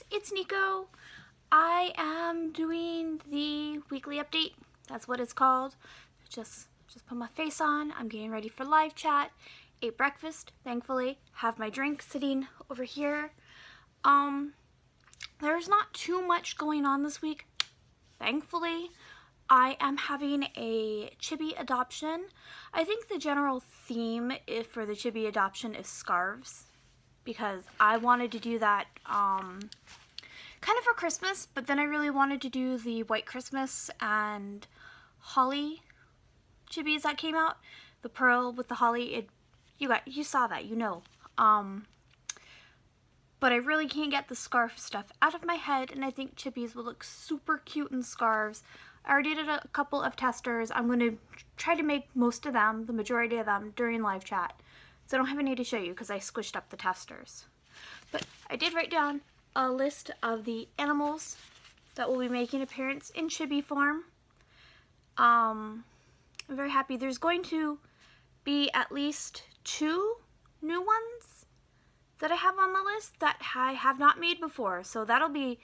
guys, it's Nico. I am doing the weekly update. That's what it's called. Just put my face on. I'm getting ready for live chat. Ate breakfast, thankfully. Have my drink sitting over here. There's not too much going on this week, thankfully. I am having a chibi adoption. I think the general theme for the chibi adoption is scarves, because I wanted to do that kind of for Christmas, but then I really wanted to do the White Christmas and holly chibis that came out. The pearl with the holly, you saw that, you know. But I really can't get the scarf stuff out of my head, and I think chibis will look super cute in scarves. I already did a couple of testers. I'm going to try to make most of them, the majority of them, during live chat. So I don't have any to show you because I squished up the testers. But I did write down a list of the animals that will be making appearance in chibi form. I'm very happy. There's going to be at least 2 new ones that I have on the list that I have not made before. So that'll be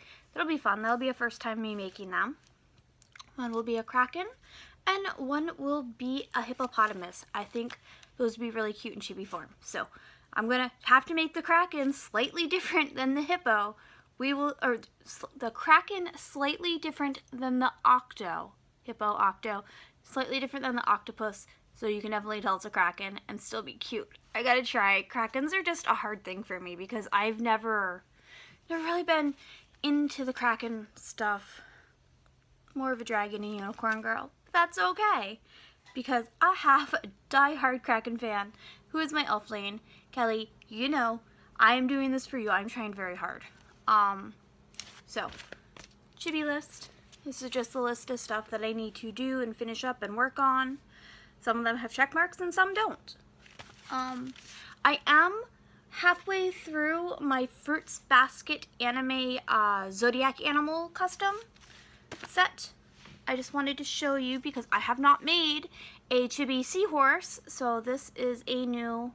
fun. That'll be a first time me making them. One will be a kraken, and one will be a hippopotamus. I think those would be really cute in chibi form. So I'm gonna have to make the kraken slightly different than the hippo. The kraken slightly different than the hippo, slightly different than the octopus. So you can definitely tell it's a kraken and still be cute. I gotta try. Krakens are just a hard thing for me because I've never really been into the kraken stuff. More of a dragon and unicorn girl. That's okay, because I have a die-hard kraken fan who is my elf lane. Kelly, you know, I am doing this for you. I'm trying very hard. So, chibi list. This is just a list of stuff that I need to do and finish up and work on. Some of them have check marks and some don't. I am halfway through my Fruits Basket anime Zodiac animal custom set. I just wanted to show you because I have not made a chibi seahorse, so this is a new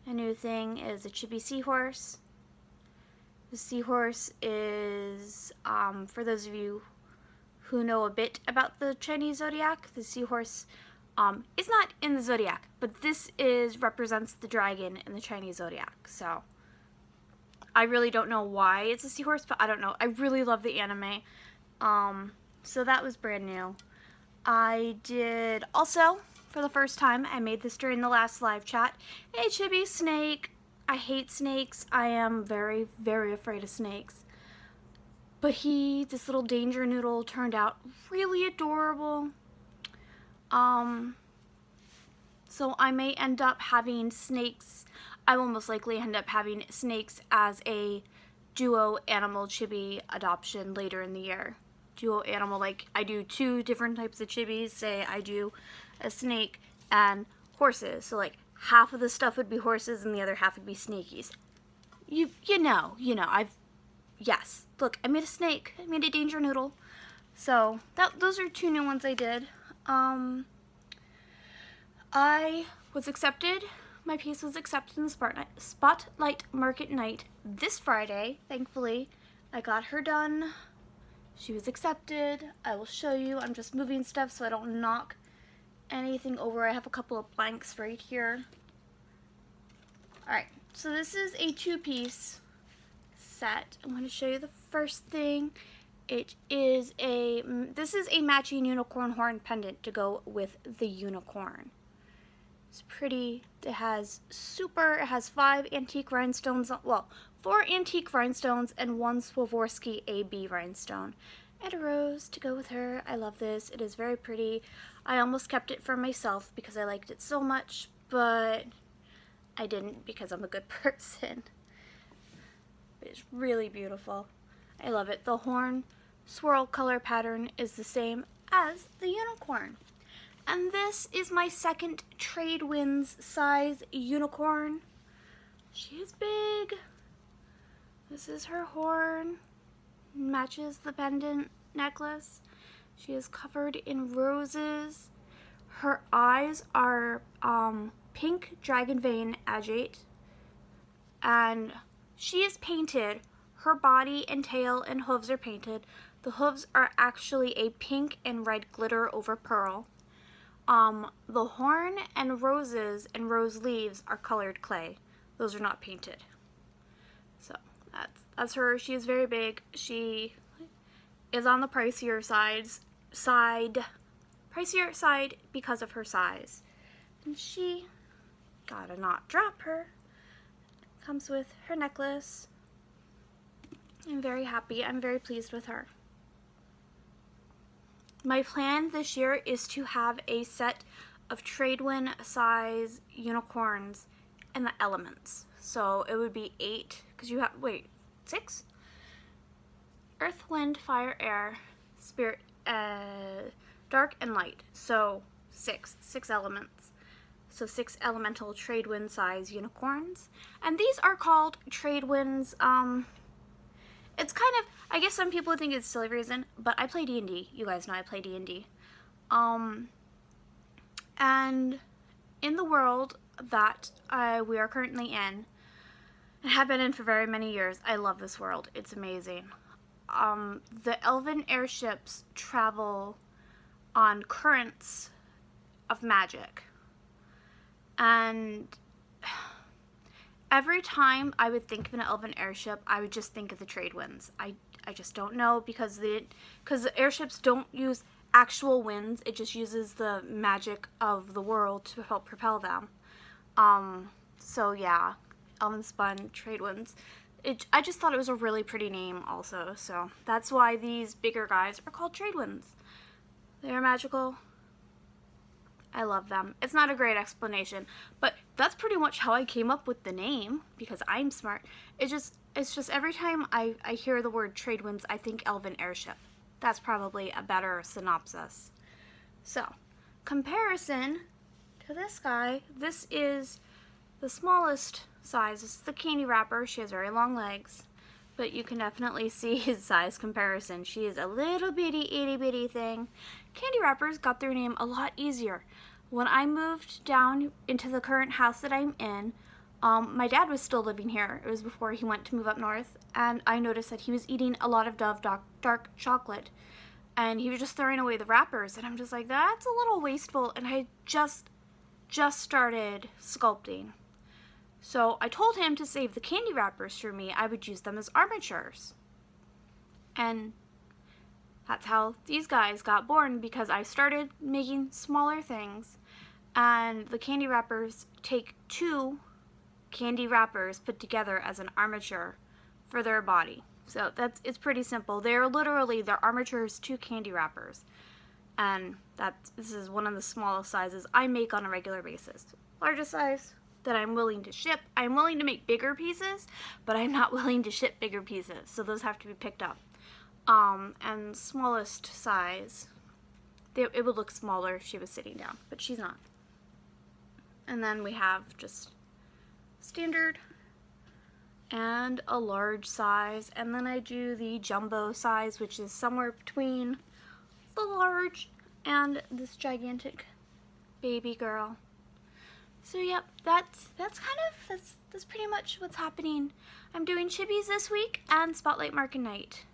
thing. Is a chibi seahorse. The seahorse is for those of you who know a bit about the Chinese zodiac, the seahorse is not in the zodiac, but this represents the dragon in the Chinese zodiac. So I really don't know why it's a seahorse, but I don't know. I really love the anime. So that was brand new. I did also, for the first time, I made this during the last live chat, a chibi snake. I hate snakes. I am very, very afraid of snakes. But this little danger noodle turned out really adorable. So I may end up having snakes. I will most likely end up having snakes as a duo animal chibi adoption later in the year. Duo animal, like I do 2 different types of chibis. Say I do a snake and horses. So like half of the stuff would be horses and the other half would be snakies. You know, yes. Look, I made a snake. I made a danger noodle. So those are 2 new ones I did. I was accepted. My piece was accepted in the Spotlight Market Night this Friday. Thankfully, I got her done. She was accepted. I will show you. I'm just moving stuff so I don't knock anything over. I have a couple of blanks right here. Alright, so this is a 2-piece set. I'm going to show you the first thing. This is a matching unicorn horn pendant to go with the unicorn. It's pretty. It has 5 antique rhinestones, well, 4 antique rhinestones and 1 Swarovski AB rhinestone. And a rose to go with her. I love this. It is very pretty. I almost kept it for myself because I liked it so much, but I didn't because I'm a good person. It's really beautiful. I love it. The horn swirl color pattern is the same as the unicorn. And this is my second Trade Winds size unicorn. She is big. This is her horn. Matches the pendant necklace. She is covered in roses. Her eyes are pink dragon vein agate. And she is painted Her body and tail and hooves are painted. The hooves are actually a pink and red glitter over pearl. The horn and roses and rose leaves are colored clay. Those are not painted. So that's her. She is very big. She is on the pricier side because of her size. And she, gotta not drop her, comes with her necklace. I'm very happy. I'm very pleased with her. My plan this year is to have a set of Tradewind size unicorns in the elements. So it would be 8, because you have, 6? Earth, wind, fire, air, spirit, dark, and light. So 6 elements. So 6 elemental Tradewind size unicorns. And these are called Tradewinds. It's kind of, I guess some people think it's a silly reason, but I play D&D. You guys know I play D&D. And in the world that we are currently in, and have been in for very many years, I love this world. It's amazing. The elven airships travel on currents of magic. And every time I would think of an elven airship, I would just think of the Tradewinds. I just don't know, because the airships don't use actual winds. It just uses the magic of the world to help propel them. So yeah, Elvenspun, Tradewinds. I just thought it was a really pretty name also, so that's why these bigger guys are called Tradewinds. They are magical. I love them. It's not a great explanation, but that's pretty much how I came up with the name, because I'm smart. It's just every time I hear the word Tradewinds, I think Elven Airship. That's probably a better synopsis. So, comparison to this guy, this is the smallest size. This is the candy wrapper. She has very long legs, but you can definitely see his size comparison. She is a little bitty, itty bitty thing. Candy wrappers got their name a lot easier. When I moved down into the current house that I'm in, my dad was still living here. It was before he went to move up north, and I noticed that he was eating a lot of Dove dark chocolate, and he was just throwing away the wrappers, and I'm just like, that's a little wasteful, and I just started sculpting. So I told him to save the candy wrappers for me. I would use them as armatures. And that's how these guys got born, because I started making smaller things, and the candy wrappers take 2 candy wrappers put together as an armature for their body. So it's pretty simple. They're armatures to candy wrappers. And this is one of the smallest sizes I make on a regular basis. Largest size that I'm willing to ship. I'm willing to make bigger pieces, but I'm not willing to ship bigger pieces. So those have to be picked up. And smallest size, it would look smaller if she was sitting down, but she's not. And then we have just standard and a large size, and then I do the jumbo size, which is somewhere between the large and this gigantic baby girl. So yep, that's pretty much what's happening. I'm doing chibis this week and Spotlight Market Night.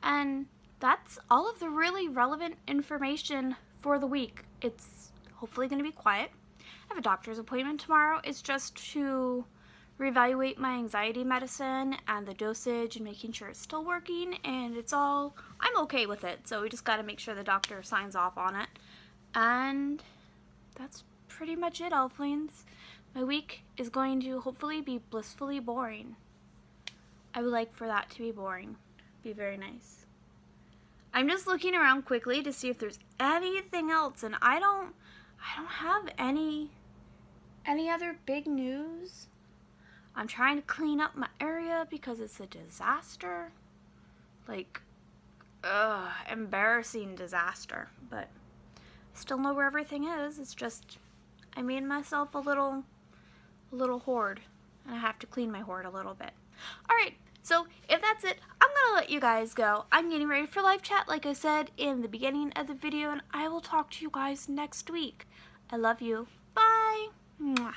And that's all of the really relevant information for the week. It's hopefully going to be quiet. I have a doctor's appointment tomorrow. It's just to reevaluate my anxiety medicine and the dosage and making sure it's still working, and I'm okay with it. So we just got to make sure the doctor signs off on it. And that's pretty much it, Elflings. My week is going to hopefully be blissfully boring. I would like for that to be boring. Be very nice. I'm just looking around quickly to see if there's anything else, and I don't have any other big news. I'm trying to clean up my area because it's a disaster. Like, embarrassing disaster. But I still know where everything is. It's just I made myself a little hoard, and I have to clean my hoard a little bit. Alright, so if that's it, I'm going to let you guys go. I'm getting ready for live chat, like I said in the beginning of the video, and I will talk to you guys next week. I love you. Bye! Mwah.